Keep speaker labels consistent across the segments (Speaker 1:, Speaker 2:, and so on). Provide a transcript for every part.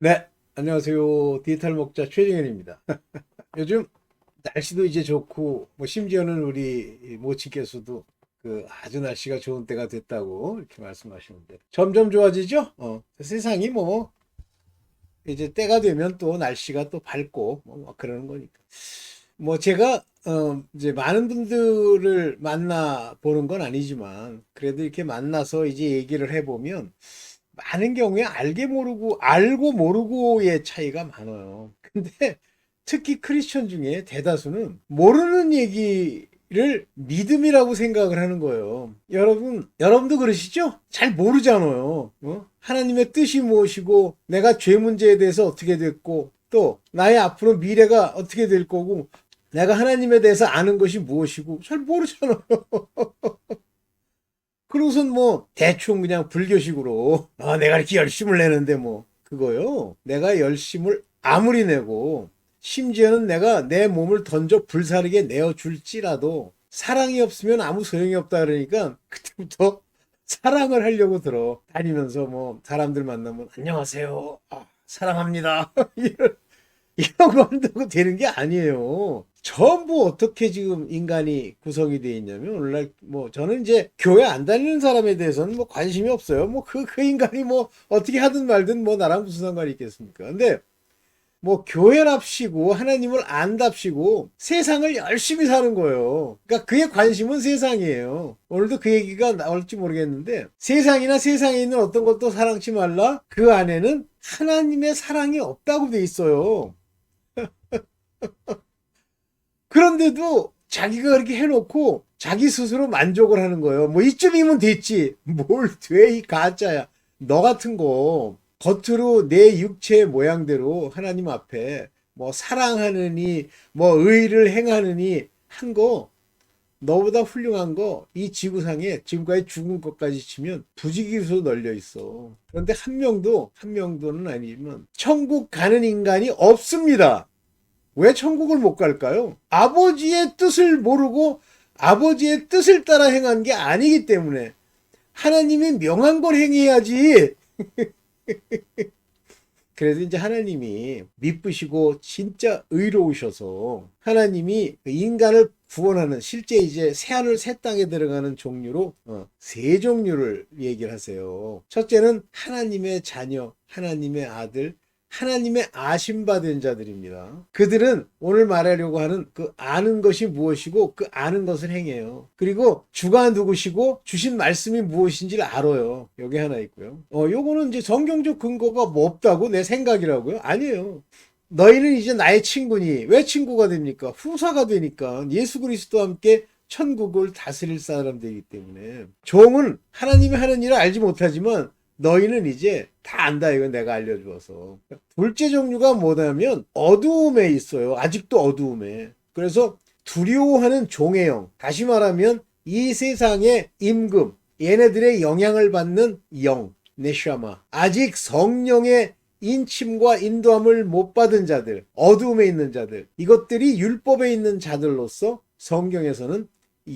Speaker 1: 네, 안녕하세요. 디지털 목자 최정현입니다. 요즘 날씨도 이제 좋고, 뭐 심지어는 우리 모친께서도 그 아주 날씨가 좋은 때가 됐다고 이렇게 말씀하시는데 점점 좋아지죠? 세상이 뭐 이제 때가 되면 또 날씨가 또 밝고 뭐 그러는 거니까. 뭐 제가 이제 많은 분들을 만나 보는 건 아니지만 그래도 이렇게 만나서 이제 얘기를 해보면 많은 경우에 알고 모르고의 차이가 많아요. 근데 특히 크리스천 중에 대다수는 모르는 얘기를 믿음이라고 생각을 하는 거예요. 여러분도 그러시죠? 잘 모르잖아요. 하나님의 뜻이 무엇이고, 내가 죄 문제에 대해서 어떻게 됐고, 또 나의 앞으로 미래가 어떻게 될 거고, 내가 하나님에 대해서 아는 것이 무엇이고, 잘 모르잖아요. 그러고선 뭐 대충 그냥 불교식으로 내가 이렇게 열심을 내는데 뭐 그거요. 내가 열심을 아무리 내고 심지어는 내가 내 몸을 던져 불사르게 내어줄지라도 사랑이 없으면 아무 소용이 없다 그러니까 그때부터 사랑을 하려고 들어 다니면서 뭐 사람들 만나면 안녕하세요. 사랑합니다. 이런 거 한다고 되는 게 아니에요. 전부 어떻게 지금 인간이 구성이 되어 있냐면 오늘날 뭐 저는 이제 교회 안 다니는 사람에 대해서는 뭐 관심이 없어요. 뭐 그 인간이 뭐 어떻게 하든 말든 뭐 나랑 무슨 상관이 있겠습니까? 근데 뭐 교회랍시고 하나님을 안답시고 세상을 열심히 사는 거예요. 그러니까 그의 관심은 세상이에요. 오늘도 그 얘기가 나올지 모르겠는데 세상이나 세상에 있는 어떤 것도 사랑치 말라. 그 안에는 하나님의 사랑이 없다고 돼 있어요. 그런데도 자기가 그렇게 해놓고 자기 스스로 만족을 하는 거예요. 뭐 이쯤이면 됐지. 뭘 돼, 이 가짜야. 너 같은 거 겉으로 내 육체의 모양대로 하나님 앞에 뭐 사랑하느니 뭐 의를 행하느니 한 거 너보다 훌륭한 거 이 지구상에 지금까지 죽은 것까지 치면 부지기수 널려 있어. 그런데 한 명도는 아니지만 천국 가는 인간이 없습니다. 왜 천국을 못 갈까요? 아버지의 뜻을 모르고 아버지의 뜻을 따라 행한 게 아니기 때문에 하나님이 명한 걸 행해야지. 그래서 이제 하나님이 미쁘시고 진짜 의로우셔서 하나님이 인간을 구원하는 실제 이제 새하늘 새 땅에 들어가는 종류로 세 종류를 얘기를 하세요. 첫째는 하나님의 자녀, 하나님의 아들, 하나님의 아심받은 자들입니다. 그들은 오늘 말하려고 하는 그 아는 것이 무엇이고 그 아는 것을 행해요. 그리고 주가 누구시고 주신 말씀이 무엇인지를 알아요. 여기 하나 있고요. 요거는 이제 성경적 근거가 뭐 없다고 내 생각이라고요? 아니에요. 너희는 이제 나의 친구니 왜 친구가 됩니까? 후사가 되니까 예수 그리스도와 함께 천국을 다스릴 사람 되기 때문에 종은 하나님이 하는 일을 알지 못하지만 너희는 이제 다 안다. 이건 내가 알려주어서. 둘째 종류가 뭐냐면 어두움에 있어요. 아직도 어두움에. 그래서 두려워하는 종의 영. 다시 말하면 이 세상의 임금, 얘네들의 영향을 받는 영, 네샤마. 아직 성령의 인침과 인도함을 못 받은 자들, 어두움에 있는 자들, 이것들이 율법에 있는 자들로서 성경에서는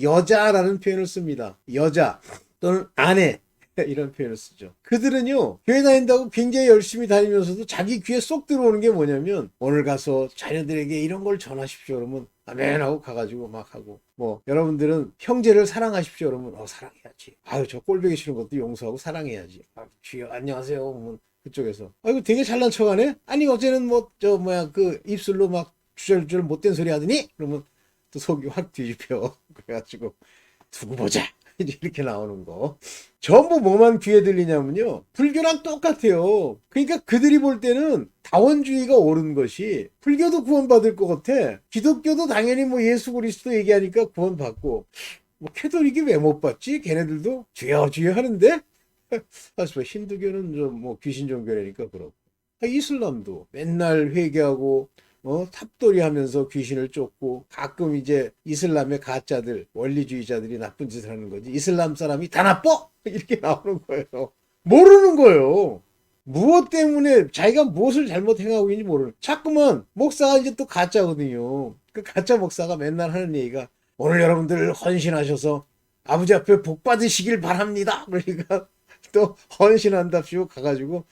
Speaker 1: 여자라는 표현을 씁니다. 여자 또는 아내 이런 표현을 쓰죠. 그들은요, 교회 다닌다고 굉장히 열심히 다니면서도 자기 귀에 쏙 들어오는 게 뭐냐면 오늘 가서 자녀들에게 이런 걸 전하십시오 그러면 아멘 하고 가가지고 막 하고, 뭐 여러분들은 형제를 사랑하십시오 그러면 사랑해야지. 아유 저 꼴보기 싫은 것도 용서하고 사랑해야지. 주여 안녕하세요 그러면 그쪽에서 아이고 되게 잘난 척하네. 아니 어제는 뭐 저 뭐야 그 입술로 막 주절주절 못된 소리 하더니 그러면 또 속이 확 뒤집혀. 그래가지고 두고 보자 이렇게 나오는 거 전부 뭐만 귀에 들리냐면요, 불교랑 똑같아요. 그러니까 그들이 볼 때는 다원주의가 옳은 것이 불교도 구원받을 것 같아. 기독교도 당연히 뭐 예수 그리스도 얘기하니까 구원받고, 뭐 캐톨릭이 왜 못 받지? 걔네들도 주여 주여 하는데. 사실 뭐 힌두교는 좀 뭐 귀신 종교라니까 그렇고, 이슬람도 맨날 회개하고 탑돌이 하면서 귀신을 쫓고, 가끔 이제 이슬람의 가짜들 원리주의자들이 나쁜 짓을 하는 거지 이슬람 사람이 다 나빠 이렇게 나오는 거예요. 모르는 거예요. 무엇 때문에 자기가 무엇을 잘못 행하고 있는지 모르는. 자꾸만 목사가 이제 또 가짜거든요. 그 가짜 목사가 맨날 하는 얘기가 오늘 여러분들 헌신하셔서 아버지 앞에 복 받으시길 바랍니다. 그러니까 또 헌신한답시고 가가지고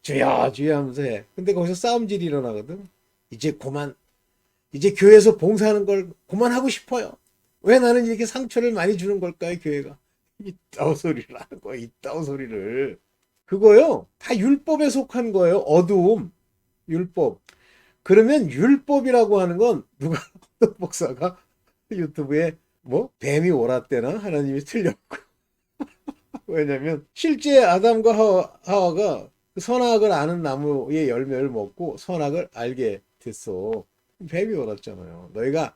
Speaker 1: 주여 주여 하면서 해. 근데 거기서 싸움질이 일어나거든. 이제 교회에서 봉사하는 걸 그만하고 싶어요. 왜 나는 이렇게 상처를 많이 주는 걸까요, 교회가? 이따오 소리를 하는 거야, 이따오 소리를. 그거요, 다 율법에 속한 거예요. 어두움, 율법. 그러면 율법이라고 하는 건 누가 어떤 목사가 유튜브에 뭐 뱀이 옳았대나 하나님이 틀렸고. 왜냐면 실제 아담과 하와가 그 선악을 아는 나무의 열매를 먹고 선악을 알게 됐어. 뱀이 옳았잖아요. 너희가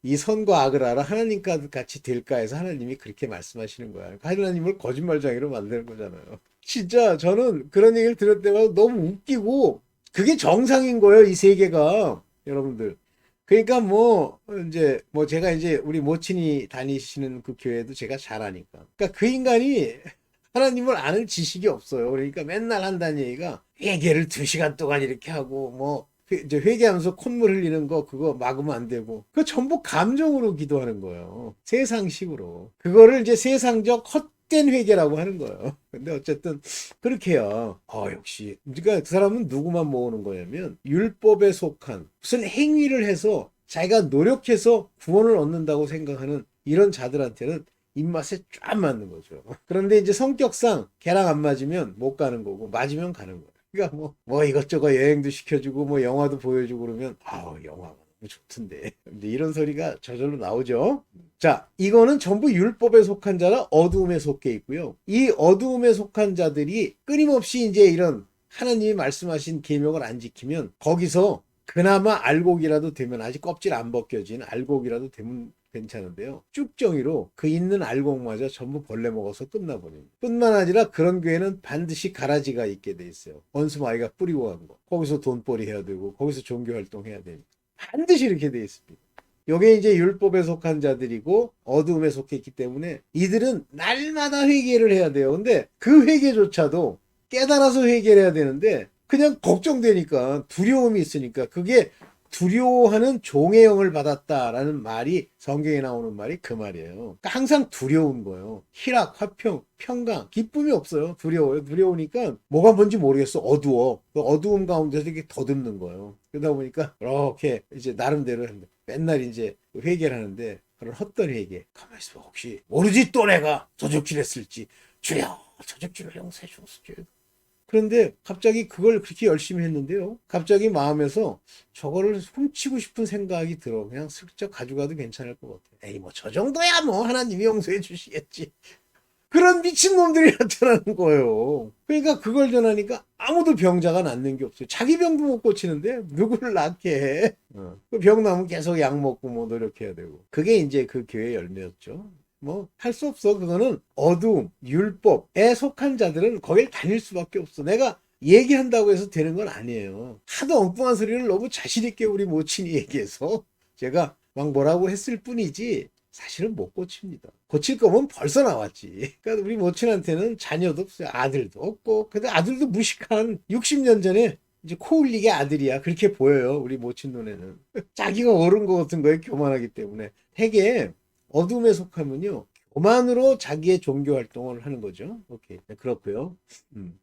Speaker 1: 이 선과 악을 알아 하나님과 같이 될까 해서 하나님이 그렇게 말씀하시는 거야. 하나님을 거짓말쟁이로 만드는 거잖아요. 진짜 저는 그런 얘기를 들을 때마다 너무 웃기고 그게 정상인 거예요, 이 세계가. 여러분들. 그러니까 뭐 이제 뭐 제가 이제 우리 모친이 다니시는 그 교회도 제가 잘 아니까. 그러니까 그 인간이 하나님을 아는 지식이 없어요. 그러니까 맨날 한다는 얘기가 회개를 2시간 동안 이렇게 하고 뭐 이제 회개하면서 콧물 흘리는 거 그거 막으면 안 되고 그거 전부 감정으로 기도하는 거예요. 세상식으로. 그거를 이제 세상적 헛된 회개라고 하는 거예요. 근데 어쨌든 그렇게요. 역시 그러니까 그 사람은 누구만 모으는 거냐면 율법에 속한 무슨 행위를 해서 자기가 노력해서 구원을 얻는다고 생각하는 이런 자들한테는 입맛에 쫙 맞는 거죠. 그런데 이제 성격상 걔랑 안 맞으면 못 가는 거고 맞으면 가는 거예요. 그러니까 뭐 이것저것 여행도 시켜주고 뭐 영화도 보여주고 그러면 영화가 너무 좋던데. 근데 이런 소리가 저절로 나오죠. 자, 이거는 전부 율법에 속한 자라 어두움에 속해 있고요. 이 어두움에 속한 자들이 끊임없이 이제 이런 하나님이 말씀하신 계명을 안 지키면 거기서 그나마 알곡이라도 되면 아직 껍질 안 벗겨진 알곡이라도 되면 괜찮은데요. 쭉정이로 그 있는 알곡마저 전부 벌레 먹어서 끝나버립니다. 뿐만 아니라 그런 교회는 반드시 가라지가 있게 돼 있어요. 원수마귀가 뿌리고 간 거. 거기서 돈벌이 해야 되고 거기서 종교활동 해야 됩니다. 반드시 이렇게 돼 있습니다. 요게 이제 율법에 속한 자들이고 어두움에 속해 있기 때문에 이들은 날마다 회개를 해야 돼요. 근데 그 회개조차도 깨달아서 회개를 해야 되는데 그냥 걱정되니까 두려움이 있으니까 그게 두려워하는 종의 영을 받았다라는 말이 성경에 나오는 말이 그 말이에요. 그러니까 항상 두려운 거예요. 희락, 화평, 평강, 기쁨이 없어요. 두려워요. 두려우니까 뭐가 뭔지 모르겠어. 어두워. 그 어두움 가운데서 이렇게 더듬는 거예요. 그러다 보니까 이렇게 이제 나름대로 맨날 이제 회개를 하는데 그런 헛된 회개. 가만히 있어. 혹시 모르지 또 내가 도적질했을지 주여 도적질을 용서해 주옵소서. 그런데 갑자기 그걸 그렇게 열심히 했는데요. 갑자기 마음에서 저거를 훔치고 싶은 생각이 들어. 그냥 슬쩍 가져가도 괜찮을 것 같아. 에이, 뭐 저 정도야 뭐 하나님이 용서해 주시겠지. 그런 미친놈들이 나타나는 거예요. 그러니까 그걸 전하니까 아무도 병자가 낫는 게 없어요. 자기 병도 못 고치는데 누구를 낫게 해. 그 병 나면 계속 약 먹고 뭐 노력해야 되고. 그게 이제 그 교회의 열매였죠. 뭐 할 수 없어. 그거는 어두움, 율법에 속한 자들은 거길 다닐 수밖에 없어. 내가 얘기한다고 해서 되는 건 아니에요. 하도 엉뚱한 소리를 너무 자신 있게 우리 모친이 얘기해서 제가 막 뭐라고 했을 뿐이지 사실은 못 고칩니다. 고칠 거면 벌써 나왔지. 그러니까 우리 모친한테는 자녀도 없어요. 아들도 없고. 근데 아들도 무식한 60년 전에 이제 코 흘리게 아들이야. 그렇게 보여요. 우리 모친 눈에는. 자기가 옳은 것 같은 거에 교만하기 때문에. 되게 어둠에 속하면요. 교만으로 자기의 종교 활동을 하는 거죠. 오케이. 네, 그렇고요.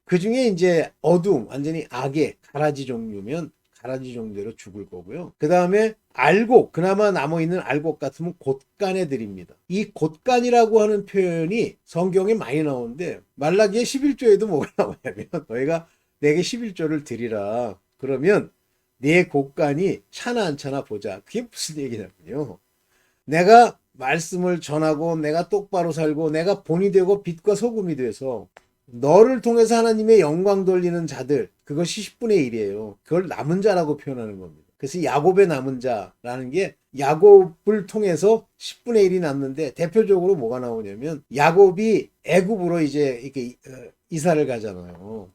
Speaker 1: 그 중에 이제 어둠, 완전히 악의 가라지 종류면 가라지 종대로 죽을 거고요. 그 다음에 알곡, 그나마 남아있는 알곡 같으면 곶간에 드립니다. 이 곶간이라고 하는 표현이 성경에 많이 나오는데 말라기의 11조에도 뭐가 나오냐면 너희가 내게 11조를 드리라. 그러면 내 곶간이 차나 안 차나 보자. 그게 무슨 얘기냐면요. 내가 말씀을 전하고 내가 똑바로 살고 내가 본이 되고 빛과 소금이 돼서 너를 통해서 하나님의 영광 돌리는 자들, 그것이 10분의 1이에요. 그걸 남은 자라고 표현하는 겁니다. 그래서 야곱의 남은 자라는 게 야곱을 통해서 10분의 1이 남는데 대표적으로 뭐가 나오냐면 야곱이 애굽으로 이제 이렇게 이사를 가잖아요.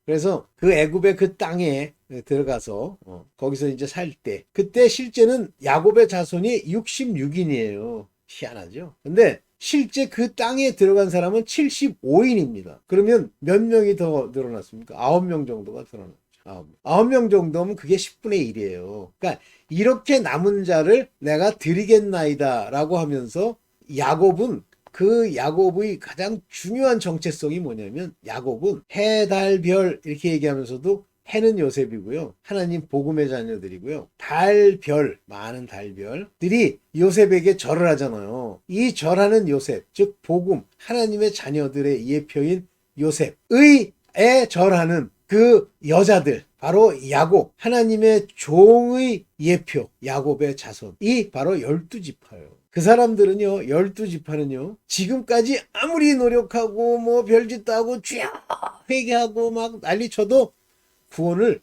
Speaker 1: 그래서 그 애굽의 그 땅에 들어가서 거기서 이제 살 때 그때 실제는 야곱의 자손이 66인이에요. 희한하죠. 근데 실제 그 땅에 들어간 사람은 75인입니다. 그러면 몇 명이 더 늘어났습니까? 9명 정도가 늘어났죠. 9명 정도면 그게 10분의 1이에요. 그러니까 이렇게 남은 자를 내가 드리겠나이다 라고 하면서 야곱은 그 야곱의 가장 중요한 정체성이 뭐냐면 야곱은 해, 달, 별 이렇게 얘기하면서도 해는 요셉이고요. 하나님 복음의 자녀들이고요. 달, 별, 많은 달별들이 요셉에게 절을 하잖아요. 이 절하는 요셉, 즉 복음, 하나님의 자녀들의 예표인 요셉의 절하는 그 여자들, 바로 야곱, 하나님의 종의 예표, 야곱의 자손이 바로 12지파예요. 그 사람들은요, 12지파는요, 지금까지 아무리 노력하고 뭐 별짓도 하고 주여 회개하고 막 난리쳐도 구원을,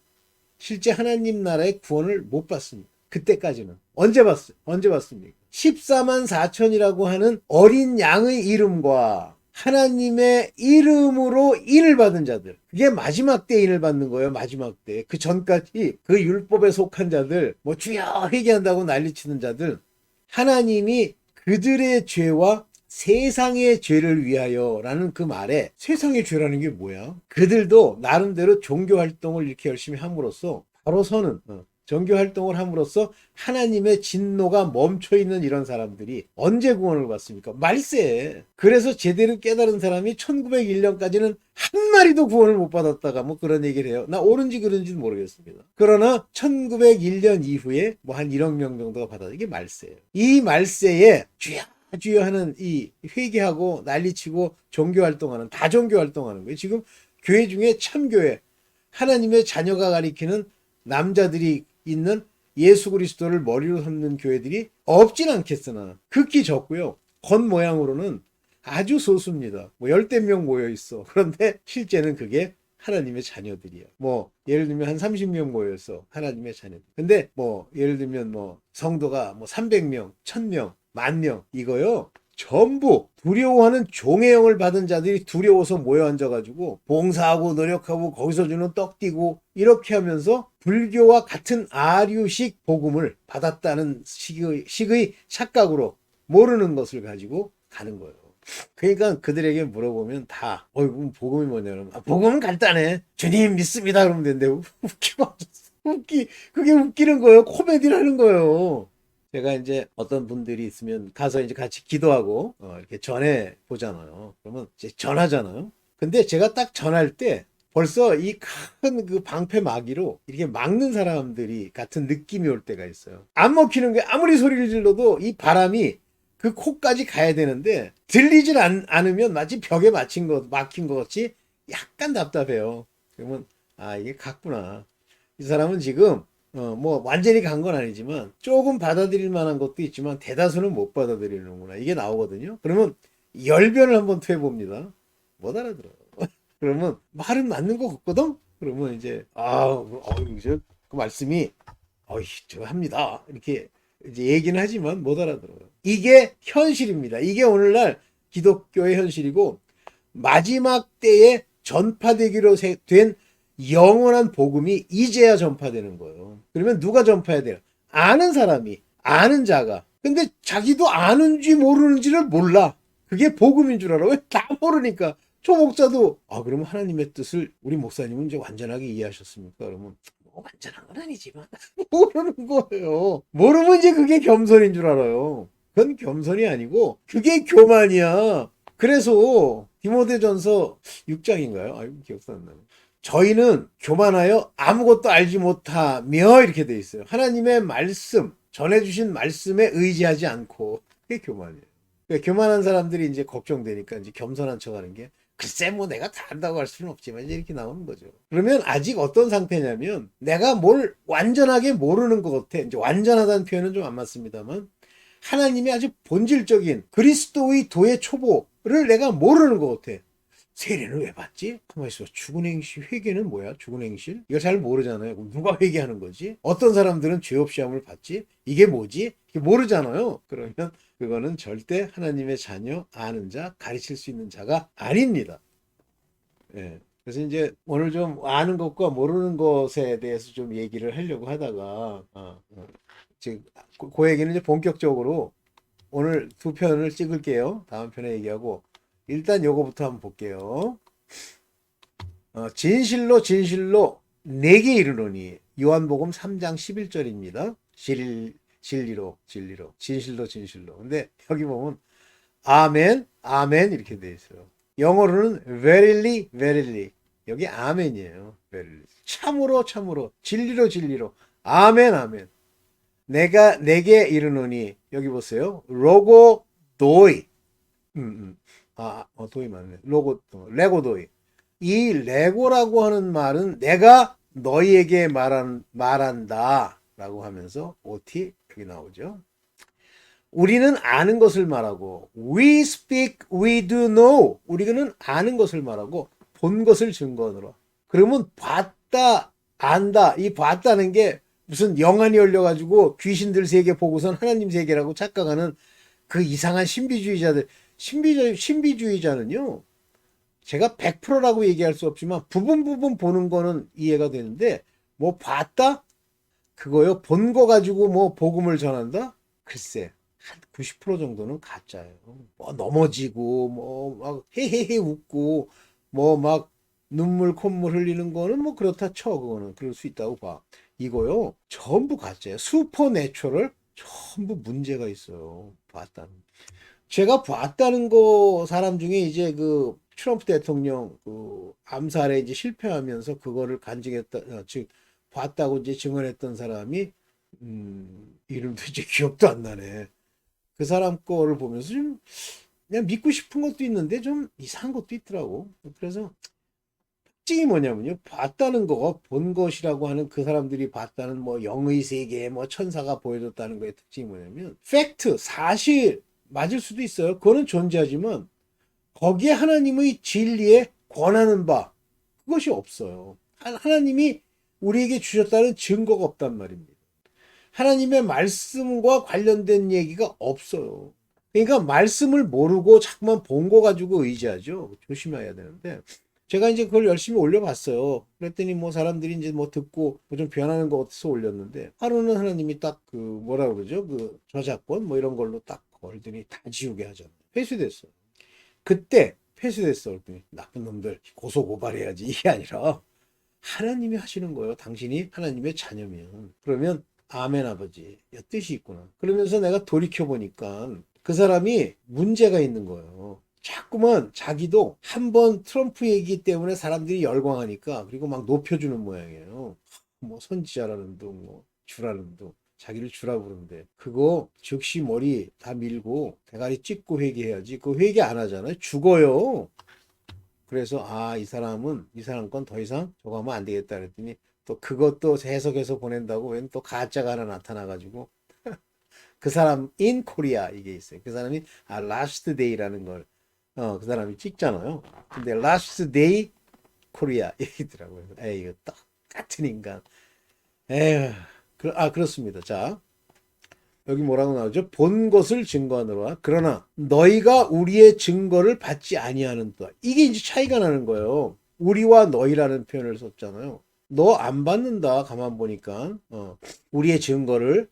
Speaker 1: 실제 하나님 나라의 구원을 못 받습니다. 그때까지는. 언제 봤어요? 언제 봤습니까? 14만 4천이라고 하는 어린 양의 이름과 하나님의 이름으로 인을 받은 자들. 그게 마지막 때 인을 받는 거예요. 마지막 때. 그 전까지 그 율법에 속한 자들, 뭐 주여 회개한다고 난리치는 자들, 하나님이 그들의 죄와 세상의 죄를 위하여 라는 그 말에 세상의 죄라는 게 뭐야? 그들도 나름대로 종교 활동을 이렇게 열심히 함으로써 바로 서는 종교 활동을 함으로써 하나님의 진노가 멈춰 있는 이런 사람들이 언제 구원을 받습니까? 말세에. 그래서 제대로 깨달은 사람이 1901년까지는 한 마리도 구원을 못 받았다가 뭐 그런 얘기를 해요. 나 옳은지 그른지는 모르겠습니다. 그러나 1901년 이후에 뭐 한 1억 명 정도가 받았다. 이게 말세예요. 이 말세에 주여 하는 이 회개하고 난리치고 종교 활동하는, 다종교 활동하는 거예요. 지금 교회 중에 참교회, 하나님의 자녀가 가리키는 남자들이 있는 예수 그리스도를 머리로 삼는 교회들이 없진 않겠으나 극히 적고요. 겉모양으로는 아주 소수입니다. 뭐 10대 명 모여 있어. 그런데 실제는 그게 하나님의 자녀들이야. 뭐 예를 들면 한 30명 모여서 하나님의 자녀들. 근데 뭐 예를 들면 뭐 성도가 뭐 300명, 1000명, 10,000명 이거요. 전부 두려워하는 종의 영을 받은 자들이 두려워서 모여 앉아가지고 봉사하고 노력하고 거기서 주는 떡 띠고 이렇게 하면서 불교와 같은 아류식 복음을 받았다는 식의 착각으로 모르는 것을 가지고 가는 거예요. 그러니까 그들에게 물어보면 다 복음이 뭐냐면 복음은 간단해. 주님 믿습니다. 그러면 되는데 그게 웃기는 거예요. 코미디를 하는 거예요. 제가 이제 어떤 분들이 있으면 가서 이제 같이 기도하고 이렇게 전해 보잖아요. 그러면 이제 전하잖아요. 근데 제가 딱 전할 때 벌써 이 큰 그 방패 막이로 이렇게 막는 사람들이 같은 느낌이 올 때가 있어요. 안 먹히는 게 아무리 소리를 질러도 이 바람이 그 코까지 가야 되는데 들리질 않으면 마치 벽에 막힌 것 같이 약간 답답해요. 그러면 이게 같구나. 이 사람은 지금 뭐 완전히 간 건 아니지만 조금 받아들일 만한 것도 있지만 대다수는 못 받아들이는구나. 이게 나오거든요. 그러면 열변을 한번 퇴해봅니다. 못 알아들어요. 그러면 말은 맞는 것 같거든? 그러면 이제 이제 그 말씀이 저 합니다. 이렇게 이제 얘기는 하지만 못 알아들어요. 이게 현실입니다. 이게 오늘날 기독교의 현실이고 마지막 때에 전파되기로 된 영원한 복음이 이제야 전파되는 거예요. 그러면 누가 전파해야 돼요? 아는 사람이, 아는 자가. 근데 자기도 아는지 모르는지를 몰라. 그게 복음인 줄 알아. 왜? 다 모르니까. 저 목사도 그러면 하나님의 뜻을 우리 목사님은 이제 완전하게 이해하셨습니까? 그러면 뭐 완전한 건 아니지만 모르는 거예요. 모르면 이제 그게 겸손인 줄 알아요. 그건 겸손이 아니고 그게 교만이야. 그래서 디모데전서 6장인가요? 기억도 안 나네. 저희는 교만하여 아무것도 알지 못하며 이렇게 돼 있어요. 하나님의 말씀, 전해주신 말씀에 의지하지 않고. 그게 교만이에요. 그러니까 교만한 사람들이 이제 걱정되니까 이제 겸손한 척 하는 게 글쎄 뭐 내가 다 안다고 할 수는 없지만 이제 이렇게 나오는 거죠. 그러면 아직 어떤 상태냐면 내가 뭘 완전하게 모르는 것 같아. 이제 완전하다는 표현은 좀 안 맞습니다만 하나님의 아주 본질적인 그리스도의 도의 초보를 내가 모르는 것 같아. 세례는 왜 받지? 가만히 있어. 죽은 행실, 회개는 뭐야? 죽은 행실? 이거 잘 모르잖아요. 그럼 누가 회개하는 거지? 어떤 사람들은 죄 없이 함을 받지? 이게 뭐지? 이게 모르잖아요. 그러면 그거는 절대 하나님의 자녀, 아는 자, 가르칠 수 있는 자가 아닙니다. 예. 그래서 이제 오늘 좀 아는 것과 모르는 것에 대해서 좀 얘기를 하려고 하다가, 지금 그 얘기는 이제 본격적으로 오늘 두 편을 찍을게요. 다음 편에 얘기하고. 일단 요거부터 한번 볼게요. 진실로 내게 이르노니 요한복음 3장 11절입니다. 진리로 진실로. 근데 여기 보면 아멘 아멘 이렇게 돼 있어요. 영어로는 verily, verily. 여기 아멘이에요. verily. 참으로, 참으로, 진리로, 진리로. 아멘, 아멘. 내가 내게 이르노니 여기 보세요. 로고 도이. 도이 맞네. 레고 도이. 이 레고라고 하는 말은 내가 너희에게 말한다 라고 하면서 OT 여기 나오죠. 우리는 아는 것을 말하고 we speak, we do know. 우리는 아는 것을 말하고 본 것을 증거하노라. 그러면 봤다, 안다. 이 봤다는 게 무슨 영안이 열려가지고 귀신들 세계 보고선 하나님 세계라고 착각하는 그 이상한 신비주의자들. 신비주의자는요. 제가 100%라고 얘기할 수 없지만 부분 보는 거는 이해가 되는데 뭐 봤다? 그거요. 본 거 가지고 뭐 복음을 전한다? 글쎄. 한 90% 정도는 가짜예요. 뭐 넘어지고 뭐 막 헤헤헤 웃고 뭐 막 눈물 콧물 흘리는 거는 뭐 그렇다 쳐. 그거는 그럴 수 있다고 봐. 이거요. 전부 가짜예요. 슈퍼내추럴 전부 문제가 있어요. 봤다는. 제가 봤다는 거 사람 중에 이제 그 트럼프 대통령 그 암살에 이제 실패하면서 그거를 간증했다, 즉 봤다고 이제 증언했던 사람이 이름도 이제 기억도 안 나네. 그 사람 거를 보면서 좀 그냥 믿고 싶은 것도 있는데 좀 이상한 것도 있더라고. 그래서 특징이 뭐냐면요. 봤다는 거, 본 것이라고 하는 그 사람들이 봤다는 뭐 영의 세계, 뭐 천사가 보여줬다는 거의 특징이 뭐냐면 팩트, 사실 맞을 수도 있어요. 그거는 존재하지만 거기에 하나님의 진리에 권하는 바 그것이 없어요. 하나님이 우리에게 주셨다는 증거가 없단 말입니다. 하나님의 말씀과 관련된 얘기가 없어요. 그러니까 말씀을 모르고 자꾸만 본 거 가지고 의지하죠. 조심해야 되는데 제가 이제 그걸 열심히 올려봤어요. 그랬더니 뭐 사람들이 이제 뭐 듣고 뭐 좀 변하는 거 같아서 올렸는데 하루는 하나님이 딱 그 뭐라 그러죠? 그 저작권 뭐 이런 걸로 딱 걸더니 다 지우게 하잖아요. 회수됐어요. 그때 회수됐어. 그랬더니 나쁜 놈들 고소 고발해야지 이게 아니라 하나님이 하시는 거예요. 당신이 하나님의 자녀면. 그러면 아멘 아버지 뜻이 있구나. 그러면서 내가 돌이켜보니까 그 사람이 문제가 있는 거예요. 자꾸만 자기도 한번 트럼프 얘기 때문에 사람들이 열광하니까 그리고 막 높여주는 모양이에요. 뭐 선지자라는 둥, 뭐 주라는 둥. 자기를 주라 부르는데 그거 즉시 머리 다 밀고 대가리 찍고 회개해야지. 그 회개 안 하잖아요. 죽어요. 그래서 이 사람은 이 사람 건 더 이상 저거 하면 안 되겠다 그랬더니 또 그것도 해석해서 보낸다고 웬 또 가짜가 하나 나타나가지고 그 사람 in Korea 이게 있어요. 그 사람이 last day라는 걸 그 사람이 찍잖아요. 근데 last day Korea 얘기더라고요. 에이 이거 똑같은 인간. 에휴 그렇습니다. 자 여기 뭐라고 나오죠? 본 것을 증거하노라. 그러나 너희가 우리의 증거를 받지 아니하는도다. 이게 이제 차이가 나는 거예요. 우리와 너희라는 표현을 썼잖아요. 너 안 받는다. 가만 보니까 우리의 증거를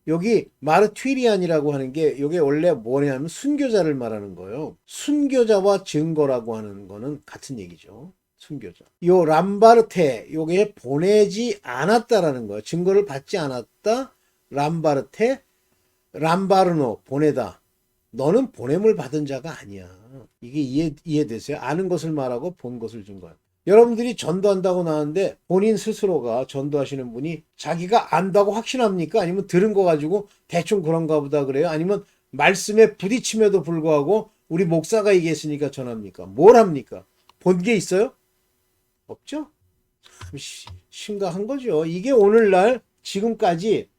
Speaker 1: 여기 마르튀리안이라고 하는 게 이게 원래 뭐냐면 순교자를 말하는 거예요. 순교자와 증거라고 하는 거는 같은 얘기죠. 순교자. 요 람바르테 요게 보내지 않았다라는 거예요. 증거를 받지 않았다. 람바르테 람바르노 보내다. 너는 보냄을 받은 자가 아니야. 이게 이해되세요? 아는 것을 말하고 본 것을 증거해요. 여러분들이 전도한다고 나왔는데 본인 스스로가 전도하시는 분이 자기가 안다고 확신합니까? 아니면 들은 거 가지고 대충 그런가 보다 그래요? 아니면 말씀에 부딪힘에도 불구하고 우리 목사가 얘기했으니까 전합니까? 뭘 합니까? 본 게 있어요? 없죠? 심각한 거죠. 이게 오늘날 지금까지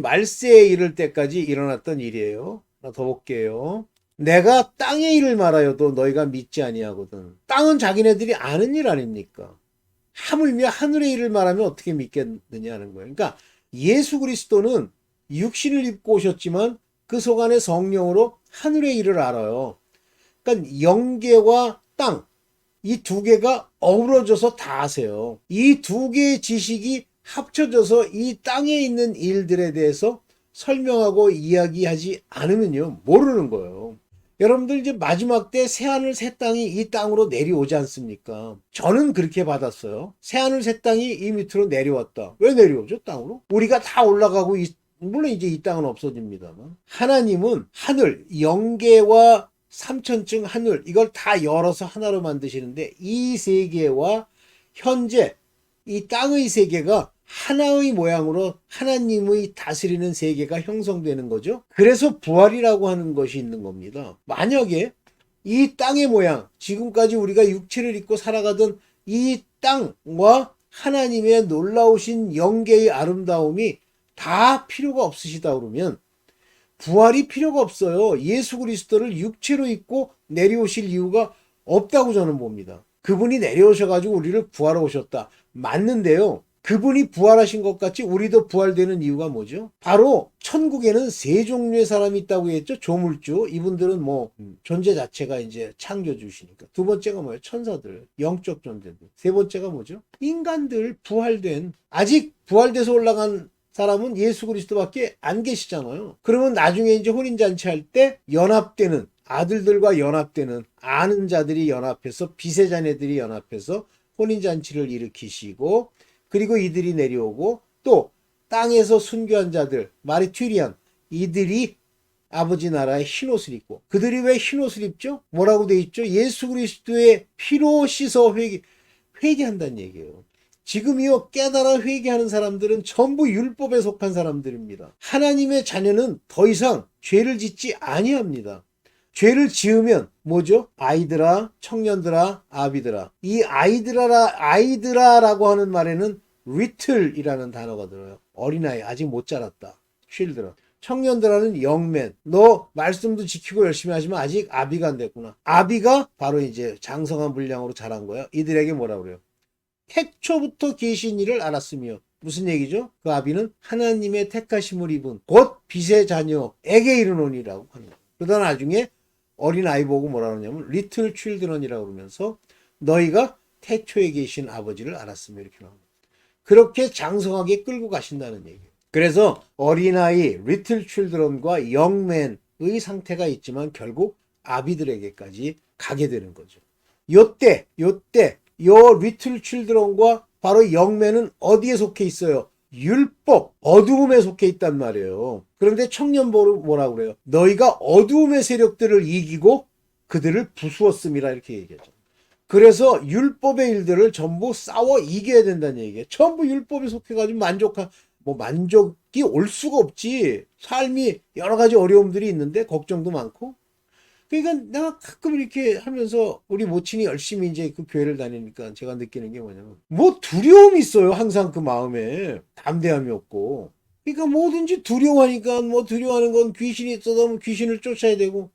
Speaker 1: 말세에 이를 때까지 일어났던 일이에요. 하나 더 볼게요. 내가 땅의 일을 말하여도 너희가 믿지 아니하거든. 땅은 자기네들이 아는 일 아닙니까? 하물며 하늘의 일을 말하면 어떻게 믿겠느냐는 거예요. 그러니까 예수 그리스도는 육신을 입고 오셨지만 그 속 안에 성령으로 하늘의 일을 알아요. 그러니까 영계와 땅, 이 두 개가 어우러져서 다 아세요. 이 두 개의 지식이 합쳐져서 이 땅에 있는 일들에 대해서 설명하고 이야기하지 않으면요, 모르는 거예요. 여러분들 이제 마지막 때 새하늘 새 땅이 이 땅으로 내려오지 않습니까? 저는 그렇게 받았어요. 새하늘 새 땅이 이 밑으로 내려왔다. 왜 내려오죠? 땅으로? 우리가 다 올라가고 물론 이제 이 땅은 없어집니다만. 하나님은 하늘, 영계와 삼천층 하늘, 이걸 다 열어서 하나로 만드시는데, 이 세계와 현재 이 땅의 세계가 하나의 모양으로 하나님의 다스리는 세계가 형성되는 거죠. 그래서 부활이라고 하는 것이 있는 겁니다. 만약에 이 땅의 모양, 지금까지 우리가 육체를 입고 살아가던 이 땅과 하나님의 놀라우신 영계의 아름다움이 다 필요가 없으시다 그러면 부활이 필요가 없어요. 예수 그리스도를 육체로 입고 내려오실 이유가 없다고 저는 봅니다. 그분이 내려오셔가지고 우리를 구하러 오셨다. 맞는데요. 그분이 부활하신 것 같이 우리도 부활되는 이유가 뭐죠? 바로 천국에는 세 종류의 사람이 있다고 했죠. 조물주. 이분들은 뭐 존재 자체가 이제 창조주시니까. 두 번째가 뭐예요? 천사들. 영적 존재들. 세 번째가 뭐죠? 인간들. 부활된. 아직 부활돼서 올라간 사람은 예수 그리스도밖에 안 계시잖아요. 그러면 나중에 이제 혼인잔치 할 때 연합되는, 아들들과 연합되는 아는 자들이 연합해서, 빛의 자녀들이 연합해서 혼인잔치를 일으키시고, 그리고 이들이 내려오고, 또 땅에서 순교한 자들, 마리투리안, 이들이 아버지 나라의 흰옷을 입고, 그들이 왜 흰옷을 입죠? 뭐라고 돼 있죠? 예수 그리스도의 피로 씻어 회개한다는 얘기예요. 지금이요, 깨달아 회개하는 사람들은 전부 율법에 속한 사람들입니다. 하나님의 자녀는 더 이상 죄를 짓지 아니합니다. 죄를 지으면 뭐죠? 아이들아, 청년들아, 아비들아. 이 아이들아라고 하는 말에는 little이라는 단어가 들어요. 어린아이, 아직 못 자랐다. children. 청년들아는 young 너 말씀도 지키고 열심히 하지만 아직 아비가 안 됐구나. 아비가 바로 이제 장성한 분량으로 자란 거예요. 이들에게 뭐라 그래요? 태초부터 계신 이를 알았으며. 무슨 얘기죠? 그 아비는 하나님의 택하심을 입은 곧 빛의 자녀에게 이르노니라고 하는 거예요. 그러다 나중에 어린아이 보고 뭐라 그러냐면 little children이라고 그러면서 너희가 태초에 계신 아버지를 알았으며 이렇게 나옵니다. 그렇게 장성하게 끌고 가신다는 얘기예요. 그래서 어린아이 little children과 young man의 상태가 있지만 결국 아비들에게까지 가게 되는 거죠. 요때 little children과 바로 young man은 어디에 속해 있어요? 율법, 어두움에 속해 있단 말이에요. 그런데 청년보를 뭐라고 그래요? 너희가 어두움의 세력들을 이기고 그들을 부수었음이라 이렇게 얘기하죠. 그래서 율법의 일들을 전부 싸워 이겨야 된다는 얘기예요. 전부 율법에 속해가지고 만족이 올 수가 없지. 삶이 여러 가지 어려움들이 있는데 걱정도 많고. 그러니까 내가 가끔 이렇게 하면서 우리 모친이 열심히 이제 그 교회를 다니니까 제가 느끼는 게 뭐냐면 뭐 두려움이 있어요. 항상 그 마음에 담대함이 없고. 그러니까 뭐든지 두려워하니까 뭐 두려워하는 건 귀신이 있어도 귀신을 쫓아야 되고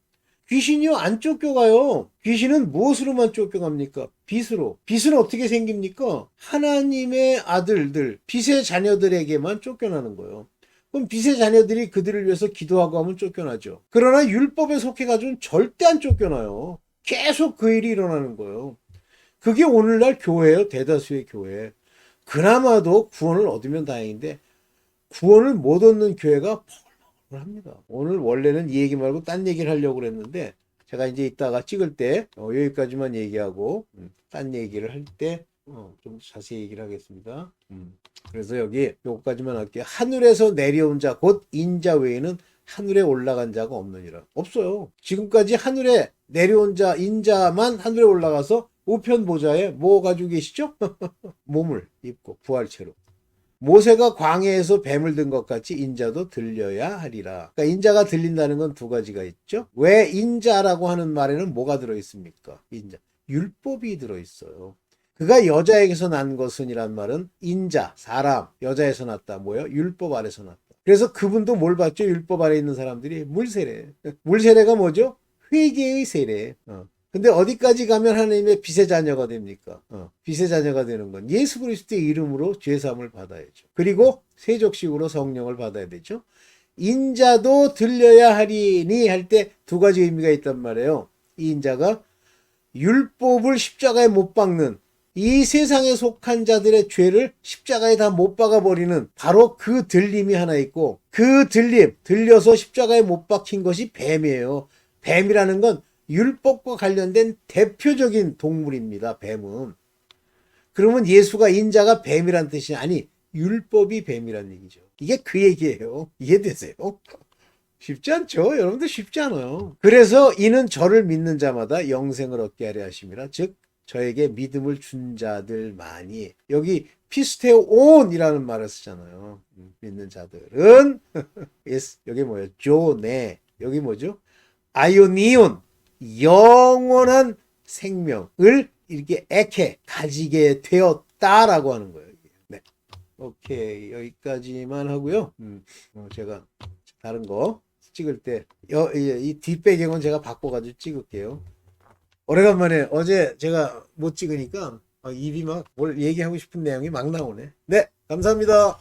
Speaker 1: 귀신이요 안 쫓겨가요. 귀신은 무엇으로만 쫓겨갑니까? 빛으로. 빛은 어떻게 생깁니까? 하나님의 아들들, 빛의 자녀들에게만 쫓겨나는 거예요. 그럼 빛의 자녀들이 그들을 위해서 기도하고 하면 쫓겨나죠. 그러나 율법에 속해가지고는 절대 안 쫓겨나요. 계속 그 일이 일어나는 거예요. 그게 오늘날 교회예요. 대다수의 교회. 그나마도 구원을 얻으면 다행인데 구원을 못 얻는 교회가 합니다. 오늘 원래는 이 얘기 말고 딴 얘기를 하려고 그랬는데 제가 이제 이따가 찍을 때 여기까지만 얘기하고 딴 얘기를 할 때 좀 자세히 얘기를 하겠습니다. 그래서 여기 요거까지만 할게요. 하늘에서 내려온 자 곧 인자 외에는 하늘에 올라간 자가 없느니라. 없어요. 지금까지 하늘에 내려온 자 인자만 하늘에 올라가서 우편 보좌에 뭐 가지고 계시죠? 몸을 입고 부활체로. 모세가 광야에서 뱀을 든 것 같이 인자도 들려야 하리라. 그러니까 인자가 들린다는 건 두 가지가 있죠. 왜 인자라고 하는 말에는 뭐가 들어있습니까? 인자. 율법이 들어있어요. 그가 여자에게서 난 것은이란 말은 인자, 사람, 여자에서 났다. 뭐예요? 율법 아래서 났다. 그래서 그분도 뭘 받죠? 율법 아래 있는 사람들이 물세례. 물세례가 뭐죠? 회개의 세례. 근데 어디까지 가면 하나님의 빛의 자녀가 됩니까? 빛의 자녀가 되는 건 예수 그리스도의 이름으로 죄사함을 받아야죠. 그리고 세족식으로 성령을 받아야 되죠. 인자도 들려야 하리니 할 때 두 가지 의미가 있단 말이에요. 이 인자가 율법을 십자가에 못 박는 이 세상에 속한 자들의 죄를 십자가에 다 못 박아버리는 바로 그 들림이 하나 있고 그 들려서 십자가에 못 박힌 것이 뱀이에요. 뱀이라는 건 율법과 관련된 대표적인 동물입니다. 뱀은. 그러면 예수가 인자가 뱀이란 뜻이 아니 율법이 뱀이란 얘기죠. 이게 그 얘기예요. 이해되세요? 쉽지 않죠? 여러분들 쉽지 않아요. 그래서 이는 저를 믿는 자마다 영생을 얻게 하려 하심이라. 즉 저에게 믿음을 준 자들만이. 여기 피스테온이라는 말을 쓰잖아요. 믿는 자들은 여기 뭐예요? 조네. 여기 뭐죠? 아이오니온. 영원한 생명을 이렇게 에케 가지게 되었다라고 하는 거예요. 네. 오케이. 여기까지만 하고요. 제가 다른 거 찍을 때 이 뒷배경은 제가 바꿔가지고 찍을게요. 오래간만에 어제 제가 못 찍으니까 입이 막 뭘 얘기하고 싶은 내용이 막 나오네. 네, 감사합니다.